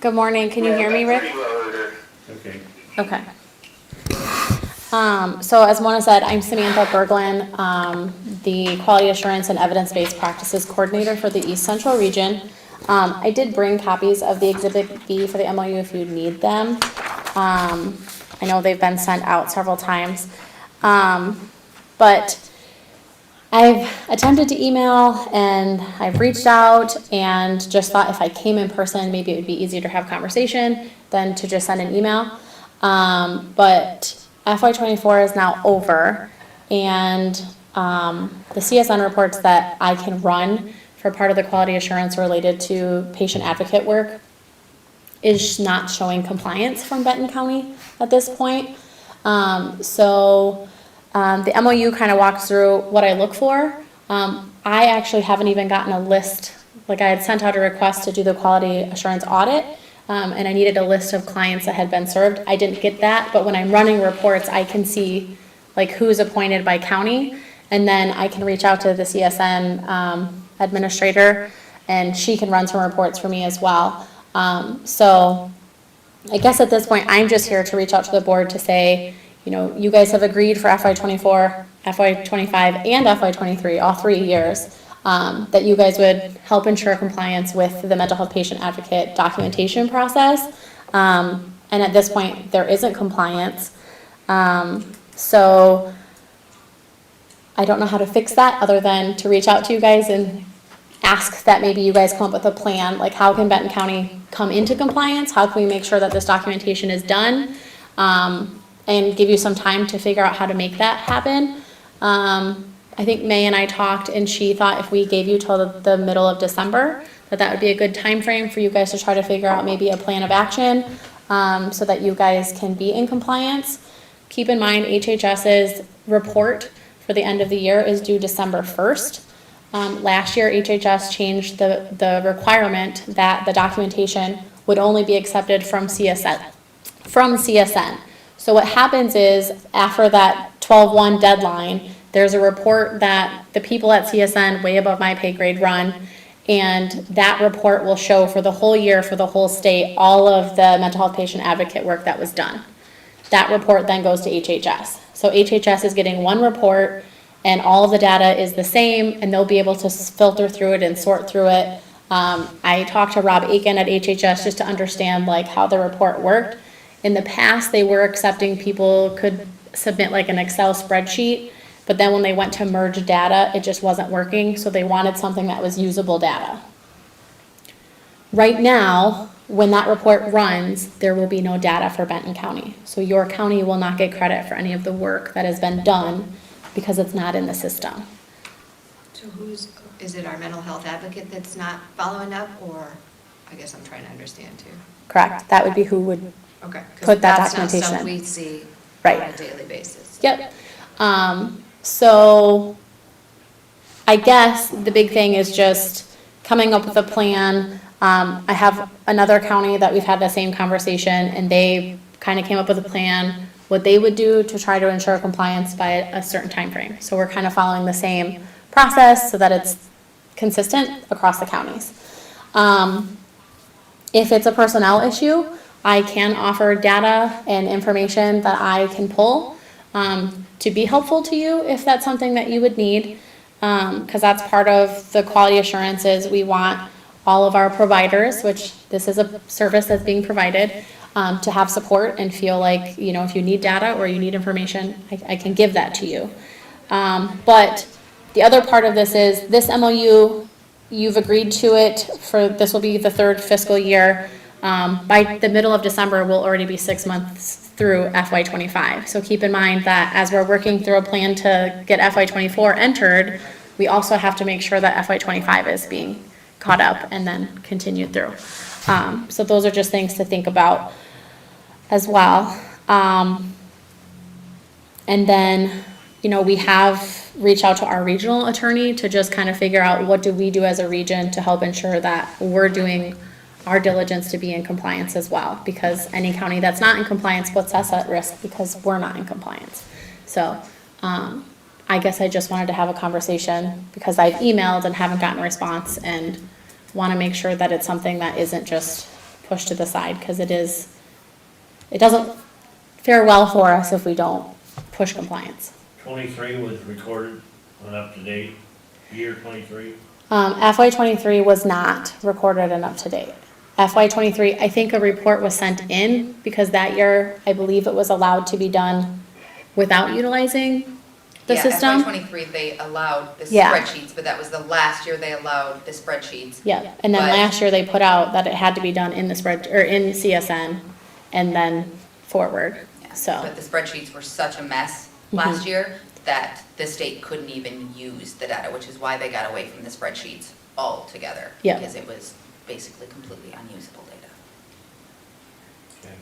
Good morning, can you hear me, Rick?
Pretty well heard her.
Okay.
Okay. So as Mona said, I'm Samantha Berglund, the Quality Assurance and Evidence-Based Practices Coordinator for the East Central Region. I did bring copies of the Exhibit B for the MOU if you need them. I know they've been sent out several times. But I've attempted to email and I've reached out and just thought if I came in person, maybe it would be easier to have conversation than to just send an email. But FY24 is now over, and the CSN reports that I can run for part of the quality assurance related to patient advocate work is not showing compliance from Benton County at this point. The MOU kind of walks through what I look for. I actually haven't even gotten a list, like I had sent out a request to do the quality assurance audit, and I needed a list of clients that had been served. I didn't get that, but when I'm running reports, I can see like who's appointed by county, and then I can reach out to the CSN administrator, and she can run some reports for me as well. So I guess at this point, I'm just here to reach out to the board to say, you know, you guys have agreed for FY24, FY25, and FY23, all 3 years, that you guys would help ensure compliance with the mental health patient advocate documentation process. And at this point, there isn't compliance. So I don't know how to fix that other than to reach out to you guys and ask that maybe you guys come up with a plan, like how can Benton County come into compliance? How can we make sure that this documentation is done? And give you some time to figure out how to make that happen. I think May and I talked, and she thought if we gave you till the middle of December, that would be a good time frame for you guys to try to figure out maybe a plan of action, so that you guys can be in compliance. Keep in mind, HHS's report for the end of the year is due December 1st. Last year, HHS changed the requirement that the documentation would only be accepted from CSN. So what happens is, after that 12/1 deadline, there's a report that the people at CSN, way above my pay grade, run, and that report will show for the whole year, for the whole state, all of the mental health patient advocate work that was done. That report then goes to HHS. So HHS is getting one report, and all of the data is the same, and they'll be able to filter through it and sort through it. I talked to Rob Aiken at HHS just to understand like how the report worked. In the past, they were accepting people could submit like an Excel spreadsheet, but then when they went to merge data, it just wasn't working, so they wanted something that was usable data. Right now, when that report runs, there will be no data for Benton County. So your county will not get credit for any of the work that has been done because it's not in the system.
So is it our mental health advocate that's not following up, or, I guess I'm trying to understand too.
Correct, that would be who would,
Okay. 'Cause
Put that
that's not
documentation
stuff
in.
we see
Right.
on a daily basis.
yep. So I guess the big thing is just coming up with a plan. I have another county that we've had the same conversation, and they kind of came up with a plan, what they would do to try to ensure compliance by a certain time frame. So we're kind of following the same process so that it's consistent across the counties. If it's a personnel issue, I can offer data and information that I can pull to be helpful to you if that's something that you would need. Because that's part of the quality assurances. We want all of our providers, which this is a service that's being provided, to have support and feel like, you know, if you need data or you need information, I can give that to you. But the other part of this is this MOU, you've agreed to it for, this will be the 3rd fiscal year. By the middle of December, we'll already be 6 months through FY25. So keep in mind that as we're working through a plan to get FY24 entered, we also have to make sure that FY25 is being caught up and then continued through. So those are just things to think about as well. And then, you know, we have reached out to our regional attorney to just kind of figure out what do we do as a region to help ensure that we're doing our diligence to be in compliance as well, because any county that's not in compliance puts us at risk because we're not in compliance. So I guess I just wanted to have a conversation because I've emailed and haven't gotten a response, and want to make sure that it's something that isn't just pushed to the side, because it doesn't fare well for us if we don't push compliance.
23 was recorded and up to date, year 23.
FY23 was not recorded and up to date. FY23, I think a report was sent in because that year, I believe it was allowed to be done without utilizing the system.
Yeah, FY23, they allowed the
Yeah.
spreadsheets, but that was the last year they allowed the spreadsheets.
Yeah, and then
But-
last year they put out that it had to be done in the spread, or in CSN, and then forward,
Yeah,
so.
But the spreadsheets were such a mess last year that the state couldn't even use the data, which is why they got away from the spreadsheets altogether.
Yeah.
Because it was basically completely unusable data.
Okay.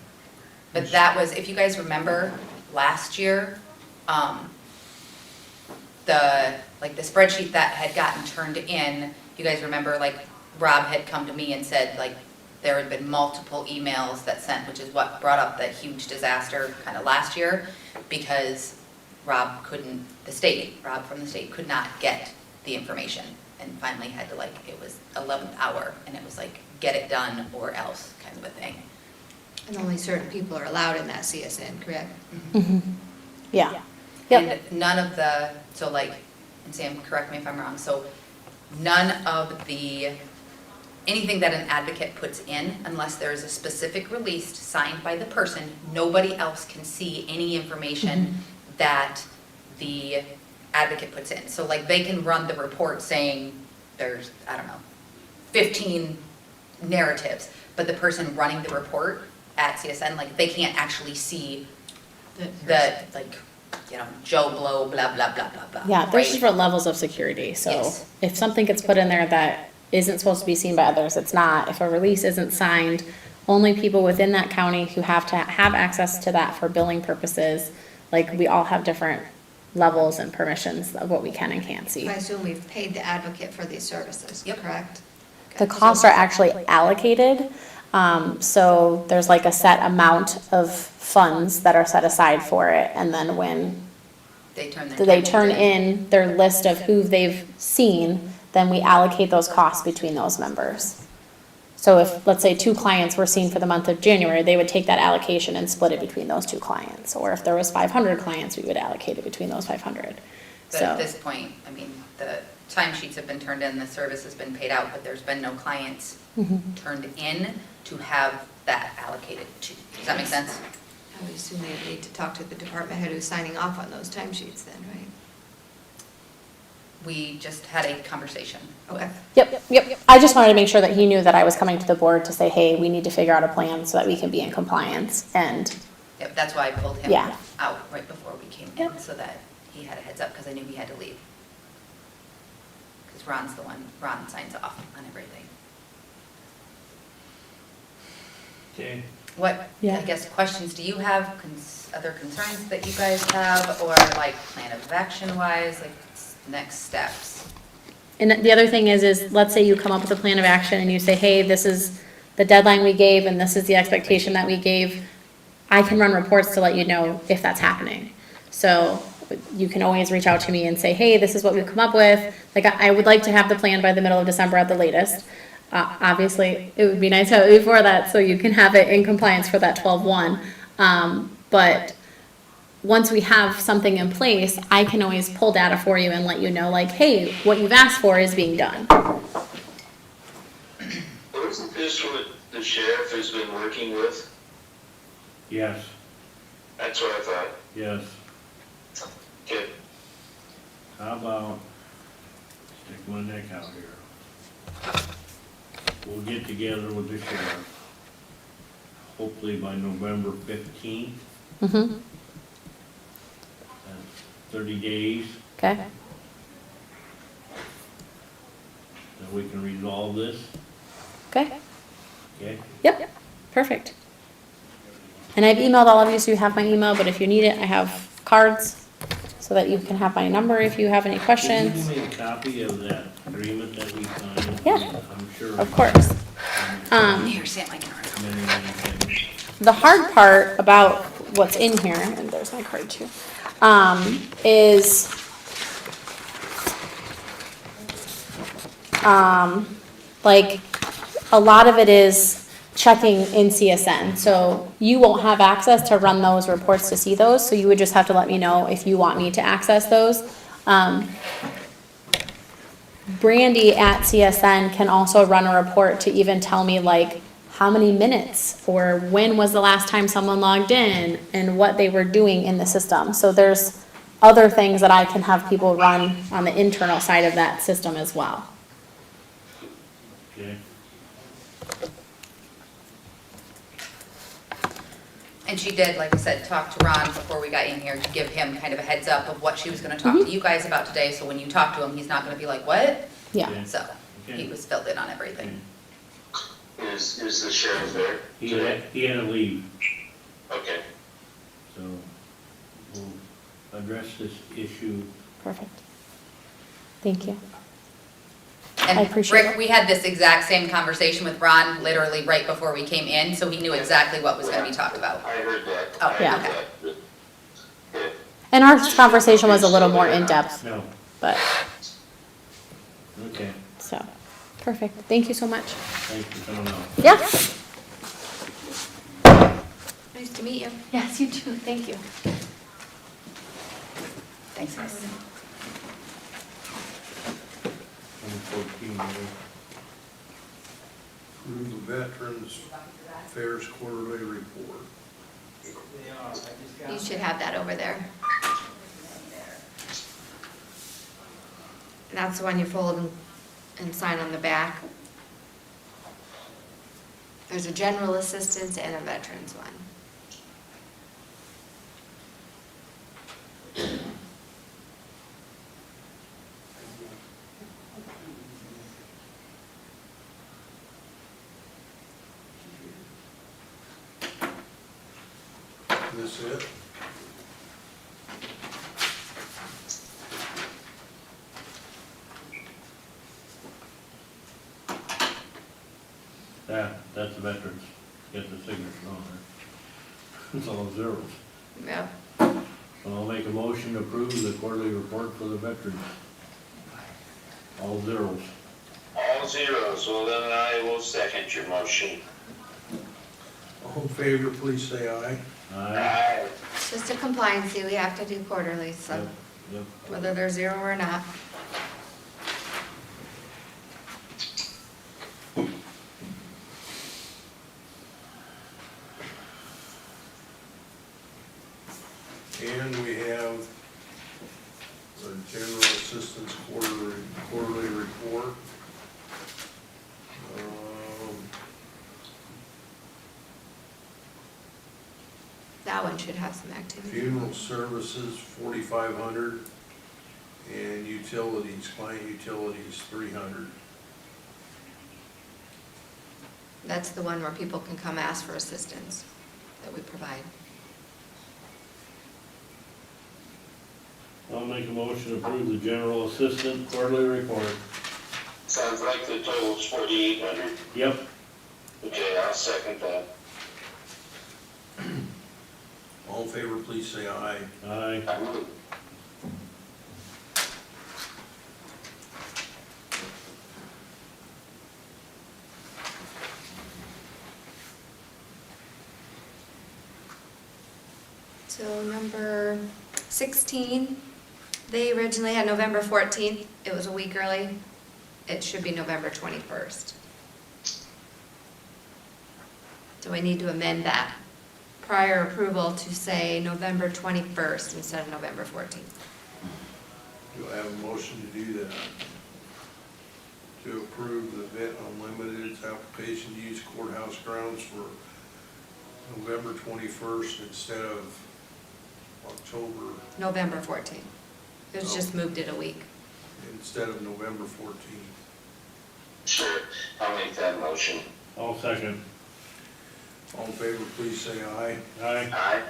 But that was, if you guys remember, last year, the spreadsheet that had gotten turned in, you guys remember, like, Rob had come to me and said, like, there had been multiple emails that sent, which is what brought up that huge disaster kind of last year, because Rob from the state could not get the information, and finally had to, like, it was 11th hour, and it was like, get it done or else kind of a thing.
And only certain people are allowed in that CSN, correct?
Yeah. Yep.
And none of the, so like, and Sam, correct me if I'm wrong, so none of anything that an advocate puts in, unless there is a specific release signed by the person, nobody else can see any information that the advocate puts in. So like, they can run the report saying there's, I don't know, 15 narratives, but the person running the report at CSN, like, they can't actually see the, like, you know, Joe Blow, blah, blah, blah, blah, blah.
Yeah, there's
right?
different levels of security, so
Yes.
if something gets put in there that isn't supposed to be seen by others, it's not. If a release isn't signed, only people within that county who have to have access to that for billing purposes, like, we all have different levels and permissions of what we can and can't see.
I assume we've paid the advocate for these services,
Yep.
correct?
The costs are actually allocated, so there's like a set amount of funds that are set aside for it, and then when
They turn
they turn in their list of who they've seen, then we allocate those costs between those members. So if, let's say, 2 clients were seen for the month of January, they would take that allocation and split it between those 2 clients. Or if there was 500 clients, we would allocate it between those 500.
But at
So,
this point, I mean, the timesheets have been turned in, the service has been paid out, but there's been no clients turned in to have that allocated to. Does that make sense?
I would assume they need to talk to the department head who's signing off on those timesheets then, right?
We just had a conversation.
Okay.
yep. I just wanted to make sure that he knew that I was coming to the board to say, hey, we need to figure out a plan so that we can be in compliance. And,
Yep, that's why I pulled him
Yeah.
out right before we came in,
Yep.
so that he had a heads up, because I knew he had to leave. Because Ron signs off on everything.
Okay.
What,
Yeah.
I guess, questions do you have, other concerns that you guys have, or like plan of action wise, like next steps?
and the other thing is let's say you come up with a plan of action and you say, hey, this is the deadline we gave and this is the expectation that we gave. I can run reports to let you know if that's happening. So you can always reach out to me and say, hey, this is what we've come up with. Like, I would like to have the plan by the middle of December at the latest. Obviously, it would be nice to have it before that, so you can have it in compliance for that 12/1. But once we have something in place, I can always pull data for you and let you know, like, hey, what you've asked for is being done.
Isn't this what the sheriff has been working with?
Yes,
That's what I thought.
yes.
Okay.
How about, stick my neck out here. We'll get together with the sheriff, hopefully by November 15th,
Mm-hmm,
that's 30 days,
okay,
that we can resolve this,
okay,
okay?
yep, perfect. And I've emailed all of you, so you have my email, but if you need it, I have cards so that you can have my number if you have any
Can
questions.
you give me a copy of that agreement that we signed?
Yeah.
I'm sure.
Of course.
Here, Sam, I can remember.
Many, many things.
The hard part about what's in here, and there's my card too, is, like, a lot of it is checking in CSN. So you won't have access to run those reports to see those, so you would just have to let me know if you want me to access those. Brandy at CSN can also run a report to even tell me, like, how many minutes or when was the last time someone logged in and what they were doing in the system. So there's other things that I can have people run on the internal side of that system as well.
Okay,
And she did, like I said, talk to Ron before we got in here to give him kind of a heads up of what she was gonna talk to you guys about today, so when you talk to him, he's not gonna be like, what?
Yeah.
okay.
So, he was filled in on everything.
Is the sheriff there?
He had to leave,
Okay.
so we'll address this issue.
Perfect. Thank you.
And
I appreciate
Rick,
it.
we had this exact same conversation with Ron literally right before we came in, so he knew exactly what was gonna be talked about.
I heard that.
Oh,
I heard
yeah.
that. Okay.
And our conversation was a little more in-depth,
No,
but,
okay,
so, perfect. Thank you so much.
thanks for coming out.
Yeah.
Nice to meet you.
Yes, you too. Thank you.
Thanks, guys.
2014, right?
Approve the Veterans Affairs Quarterly Report.
You should have that over there. That's the one you fold and sign on the back. There's a general assistance and a veterans one.
This it?
That's the veterans, get the signature on there. It's all zeros.
Yeah.
So I'll make a motion to approve the quarterly report for the veterans. All zeros.
All zeros, well then I will second your motion.
All in favor, please say aye.
Aye.
Aye.
It's just a compliance we have to do quarterly, so
Yep, yep.
whether they're zero or not.
And we have the General Assistance Quarterly Report.
That one should have some activity.
Funeral services, 4,500, and utilities, client utilities, 300.
That's the one where people can come ask for assistance that we provide.
I'll make a motion to approve the general assistant quarterly report.
Sounds like the total's 4,800.
Yep.
Okay, I'll second that.
All in favor, please say aye.
Aye.
So number 16, they originally had November 14th. It was a week early. It should be November 21st. So we need to amend that prior approval to say November 21st instead of November 14th.
Do I have a motion to do that? To approve the Vet Unlimited's application to use courthouse grounds for November 21st instead of October,
November 14th. It was just moved it a week.
instead of November 14th.
Sure, I'll make that motion.
I'll second.
All in favor, please say aye.
Aye.
Aye.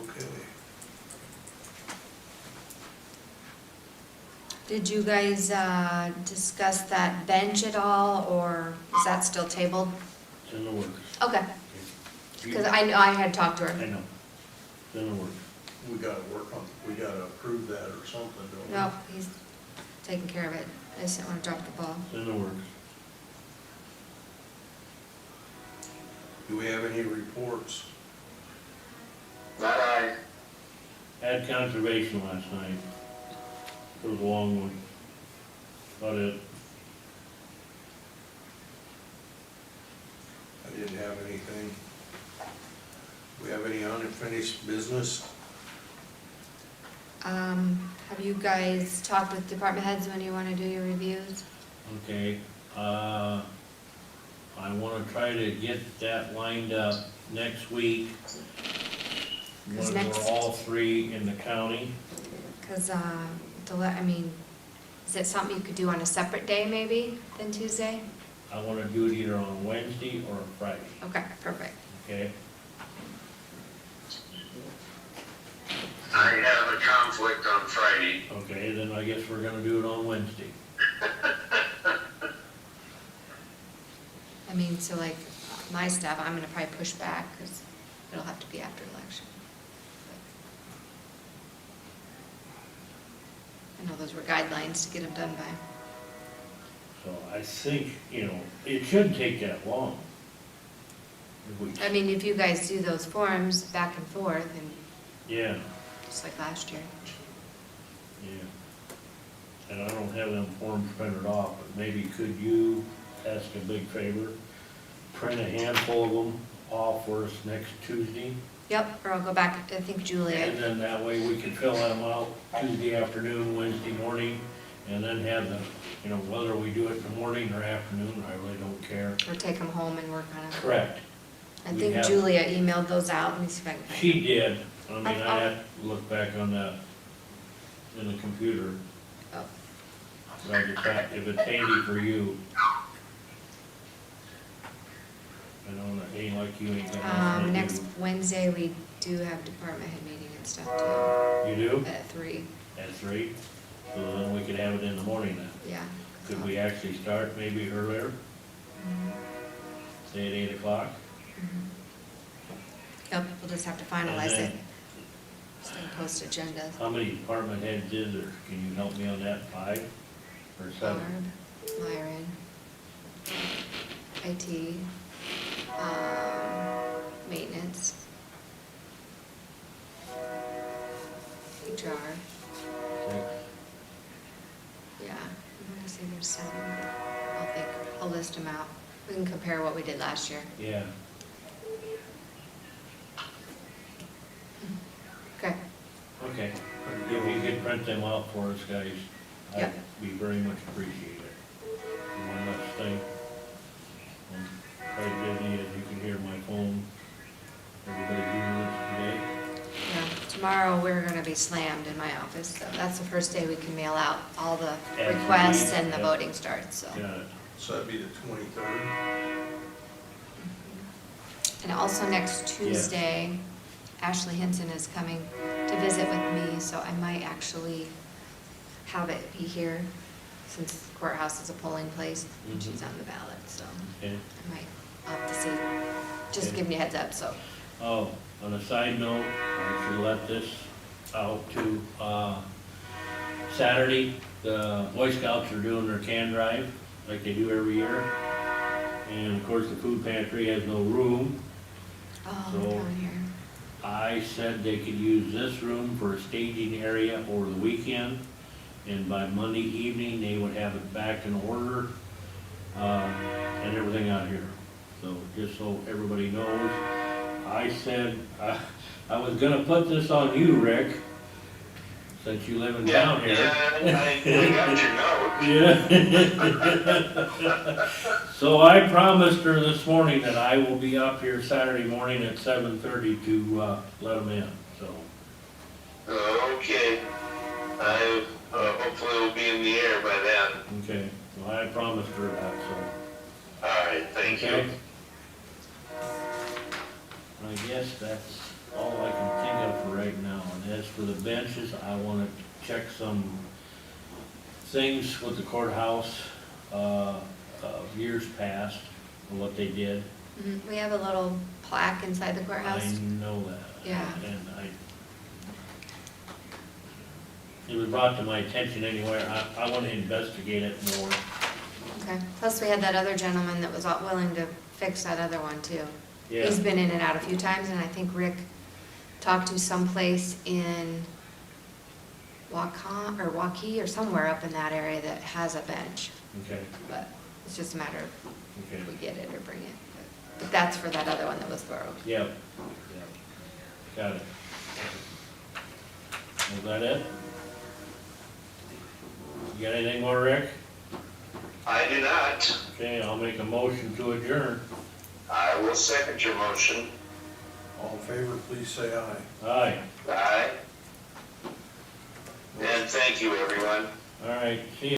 Okay.
Did you guys discuss that bench at all, or is that still tabled?
It's in the works.
Okay, because I had talked to
I
her.
know. It's in the works.
We gotta work on, we gotta approve that or something, don't we?
No, he's taking care of it. I just didn't want to drop the ball.
It's in the works.
Do we have any reports?
Not aye.
Had conservation last night. It was a long one. About it.
I didn't have anything. We have any unfinished business?
Have you guys talked with department heads when you want to do your reviews?
Okay, I wanna try to get that lined up next week.
'Cause
When
next-
we're all three in the county.
Because, is it something you could do on a separate day maybe than Tuesday?
I wanna do it either on Wednesday or Friday,
Okay, perfect.
okay?
I have a conflict on Friday.
Okay, then I guess we're gonna do it on Wednesday.
I mean, so like, my stuff, I'm gonna probably push back because it'll have to be after election. I know those were guidelines to get them done by.
So I think, it shouldn't take that long. If we-
I mean, if you guys do those forms back and forth and
Yeah,
just like last year.
yeah. And I don't have them forms printed off, but maybe could you ask a big favor? Print a handful of them off for us next Tuesday?
Yep, or I'll go back, I think
And
Julia,
then that way we can fill them out Tuesday afternoon, Wednesday morning, and then have the, whether we do it in the morning or afternoon, I really don't care.
or take them home and work on it.
Correct.
I
We
think
have-
Julia emailed those out, let me see if I can find
She did. I mean,
I'll-
I had to look back on that in the computer.
Oh.
But I just thought if it's handy for you. I know that ain't like you ain't got nothing to
Next
do.
Wednesday, we do have department head meeting and stuff too,
You do?
at 3,
At 3? So then we could have it in the morning then.
yeah.
Could we actually start maybe earlier,
Mhm.
say at 8 o'clock?
Mhm. Yep, we'll just have to finalize
And
it.
then-
Just gonna post agendas.
How many department heads is there? Can you help me on that? 5 or 7?
Barb, Myron, IT, maintenance, HR,
6?
yeah, I'm gonna say there's 7. I'll list them out. We can compare what we did last year.
Yeah.
Okay,
Okay. If you could print them out for us, guys, I'd
Yep.
be very much appreciated. And one last thing, I'm quite busy, as you can hear my phone. Everybody using it today?
yeah, tomorrow we're gonna be slammed in my office, so that's the first day we can mail out all the requests and the
Yeah.
voting starts, so.
Got it.
So that'd be the 23rd.
And also next Tuesday, Ashley Hinson is coming to visit with me, so I might actually have it be here, since the courthouse is a polling place, and
Mhm.
she's on the ballot, so
Okay,
I might Just giving you a heads up, so.
Oh, on a side note, I should let this out too. Saturday, the Boy Scouts are doing their can drive, like they do every year. And of course, the food pantry has no room.
Oh,
So-
down here.
I said they could use this room for a staging area over the weekend. And by Monday evening, they would have it back in order, and everything out here. So just so everybody knows, I said, I was gonna put this on you, Rick, since you live in town here.
I got your note.
Yeah. So I promised her this morning that I will be up here Saturday morning at 7:30 to, let them in, so.
Okay. I hopefully will be in the air by then.
Okay, well, I promised her that, so.
All right, thank
Okay.
you.
I guess that's all I can think of for right now. And as for the benches, I wanna check some things with the courthouse, of years past, and what they did.
We have a little plaque inside the
I
courthouse.
know that.
Yeah.
And it was brought to my attention anyway. I wanna investigate it more.
Okay. Plus, we had that other gentleman that was willing to fix that other one too.
Yeah.
He's been in and out a few times, and I think Rick talked to someplace in Waukee or somewhere up in that area that has a bench.
Okay,
But it's just a matter of
okay.
if we get it or bring it. But that's for that other one that was borrowed.
Yep. Got it. Was that it? You got anything more, Rick?
I do not.
Okay, I'll make a motion to adjourn.
I will second your motion.
All in favor, please say aye.
Aye.
Aye. And thank you, everyone.
All right, see you.